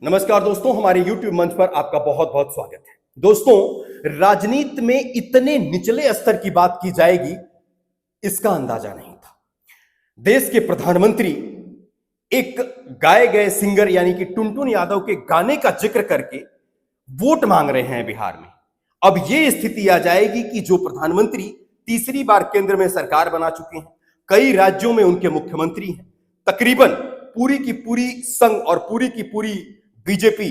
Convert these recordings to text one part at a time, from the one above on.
नमस्कार दोस्तों, हमारे YouTube मंच पर आपका बहुत बहुत स्वागत है। दोस्तों, राजनीति में इतने निचले स्तर की बात की जाएगी इसका अंदाजा नहीं था। देश के प्रधानमंत्री एक गाए गए सिंगर यानी कि टुनटुन यादव के गाने का जिक्र करके वोट मांग रहे हैं बिहार में। अब यह स्थिति आ जाएगी कि जो प्रधानमंत्री तीसरी बार केंद्र में सरकार बना चुके हैं, कई राज्यों में उनके मुख्यमंत्री हैं, तकरीबन पूरी की पूरी संघ और पूरी की पूरी बीजेपी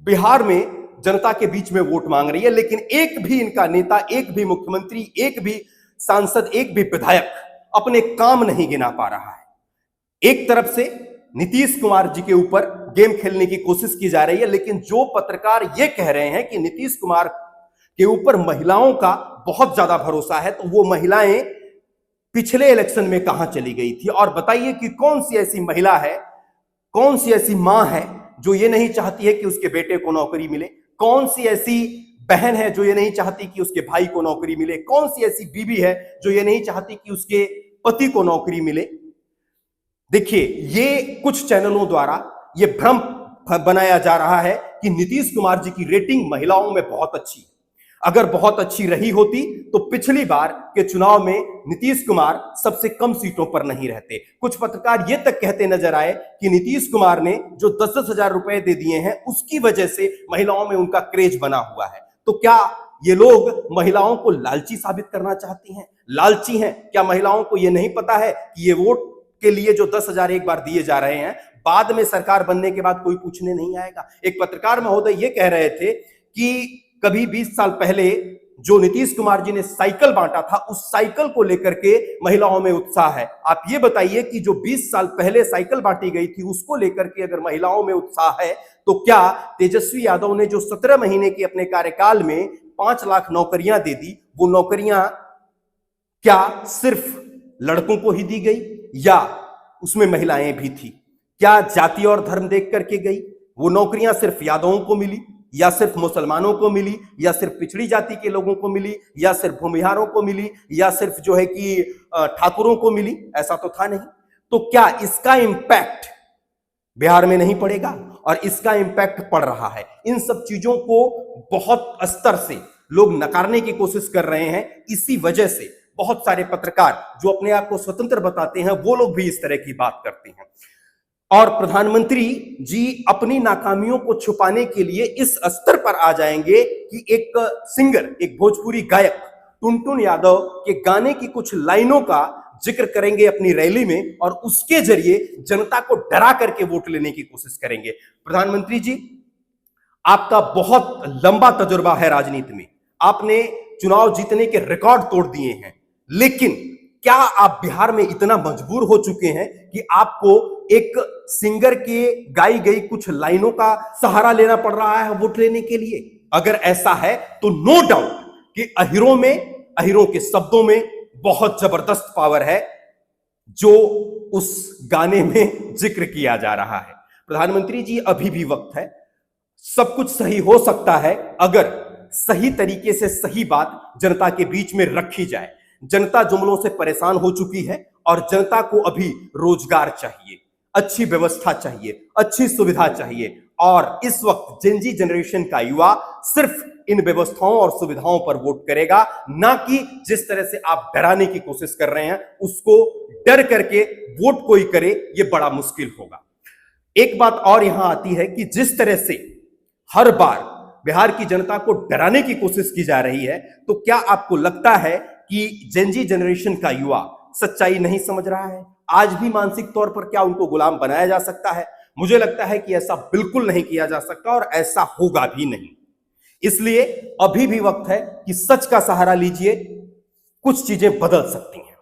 बिहार में जनता के बीच में वोट मांग रही है, लेकिन एक भी इनका नेता, एक भी मुख्यमंत्री, एक भी सांसद, एक भी विधायक अपने काम नहीं गिना पा रहा है। एक तरफ से नीतीश कुमार जी के ऊपर गेम खेलने की कोशिश की जा रही है, लेकिन जो पत्रकार ये कह रहे हैं कि नीतीश कुमार के ऊपर महिलाओं का बहुत ज्यादा भरोसा है, तो वो महिलाएं पिछले इलेक्शन में कहां चली गई थी? और बताइए कि कौन सी ऐसी महिला है, कौन सी ऐसी मां है जो ये नहीं चाहती है कि उसके बेटे को नौकरी मिले? कौन सी ऐसी बहन है जो ये नहीं चाहती कि उसके भाई को नौकरी मिले? कौन सी ऐसी बीवी है जो ये नहीं चाहती कि उसके पति को नौकरी मिले? देखिए, ये कुछ चैनलों द्वारा ये भ्रम बनाया जा रहा है कि नीतीश कुमार जी की रेटिंग महिलाओं में बहुत अच्छी है। अगर बहुत अच्छी रही होती तो पिछली बार के चुनाव में नीतीश कुमार सबसे कम सीटों पर नहीं रहते। कुछ पत्रकार ये तक कहते नजर आए कि नीतीश कुमार ने जो 10-10 हजार रुपए दे दिए हैं उसकी वजह से महिलाओं में उनका क्रेज बना हुआ है। तो क्या ये लोग महिलाओं को लालची साबित करना चाहती हैं, लालची हैं? क्या महिलाओं को यह नहीं पता है कि ये वोट के लिए जो 10 हजार एक बार दिए जा रहे हैं, बाद में सरकार बनने के बाद कोई पूछने नहीं आएगा? एक पत्रकार महोदय ये कह रहे थे कि कभी 20 साल पहले जो नीतीश कुमार जी ने साइकिल बांटा था, उस साइकिल को लेकर के महिलाओं में उत्साह है। आप ये बताइए कि जो 20 साल पहले साइकिल बांटी गई थी उसको लेकर के अगर महिलाओं में उत्साह है, तो क्या तेजस्वी यादव ने जो 17 महीने के अपने कार्यकाल में 5 लाख नौकरियां दे दी, वो नौकरियां क्या सिर्फ लड़कों को ही दी गई या उसमें महिलाएं भी थी? क्या जाति और धर्म देख करके गई? वो नौकरियां सिर्फ यादवों को मिली या सिर्फ मुसलमानों को मिली या सिर्फ पिछड़ी जाति के लोगों को मिली या सिर्फ भूमिहारों को मिली या सिर्फ जो है कि ठाकुरों को मिली? ऐसा तो था नहीं। तो क्या इसका इंपैक्ट बिहार में नहीं पड़ेगा? और इसका इंपैक्ट पड़ रहा है। इन सब चीजों को बहुत स्तर से लोग नकारने की कोशिश कर रहे हैं। इसी वजह से बहुत सारे पत्रकार जो अपने आप को स्वतंत्र बताते हैं, वो लोग भी इस तरह की बात करते हैं। और प्रधानमंत्री जी अपनी नाकामियों को छुपाने के लिए इस स्तर पर आ जाएंगे कि एक सिंगर, एक भोजपुरी गायक टुनटुन यादव के गाने की कुछ लाइनों का जिक्र करेंगे अपनी रैली में और उसके जरिए जनता को डरा करके वोट लेने की कोशिश करेंगे। प्रधानमंत्री जी, आपका बहुत लंबा तजुर्बा है राजनीति में, आपने चुनाव जीतने के रिकॉर्ड तोड़ दिए हैं, लेकिन क्या आप बिहार में इतना मजबूर हो चुके हैं कि आपको एक सिंगर के गाई गई कुछ लाइनों का सहारा लेना पड़ रहा है वोट लेने के लिए? अगर ऐसा है तो नो डाउट कि अहिरों में, अहिरों के शब्दों में बहुत जबरदस्त पावर है जो उस गाने में जिक्र किया जा रहा है। प्रधानमंत्री जी, अभी भी वक्त है, सब कुछ सही हो सकता है अगर सही तरीके से सही बात जनता के बीच में रखी जाए। जनता जुमलों से परेशान हो चुकी है और जनता को अभी रोजगार चाहिए, अच्छी व्यवस्था चाहिए, अच्छी सुविधा चाहिए। और इस वक्त जेनजी जनरेशन का युवा सिर्फ इन व्यवस्थाओं और सुविधाओं पर वोट करेगा, ना कि जिस तरह से आप डराने की कोशिश कर रहे हैं उसको डर करके वोट कोई करे, ये बड़ा मुश्किल होगा। एक बात और यहां आती है कि जिस तरह से हर बार बिहार की जनता को डराने की कोशिश की जा रही है, तो क्या आपको लगता है कि जेनजी जनरेशन का युवा सच्चाई नहीं समझ रहा है? आज भी मानसिक तौर पर क्या उनको गुलाम बनाया जा सकता है? मुझे लगता है कि ऐसा बिल्कुल नहीं किया जा सकता और ऐसा होगा भी नहीं। इसलिए अभी भी वक्त है कि सच का सहारा लीजिए, कुछ चीजें बदल सकती हैं।